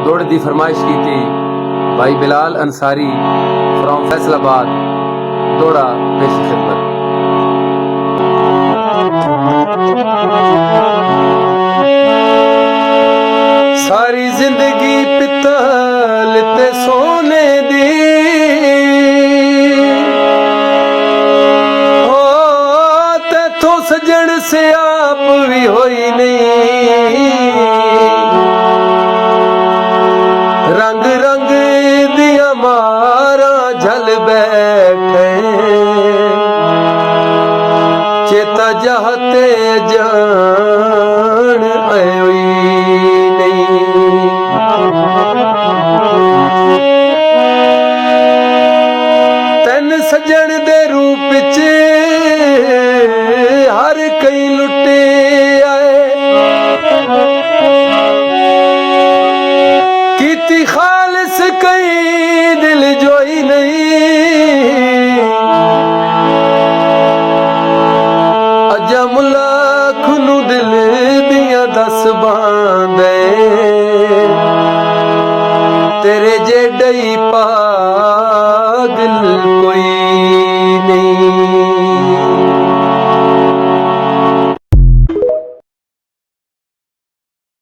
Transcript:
दौड़ की फरमाइश की थी। भाई बिलाल अंसारी फ्रॉम फैसलाबाद दौड़ा पेश खिदमत। सारी जिंदगी पित्तल ते सोने दी हो तैथों सजन से आप भी होई नहीं। रंग रंग दिया मारा झल बैठे चेता जाते जान आई नहीं। तैन सजन दे रूप च हर कई लुटे आए कीती खालिस कई दिल जोई नहीं। अजा मुलाख नू दिल दिया दस बांदे तेरे जेडई पागल कोई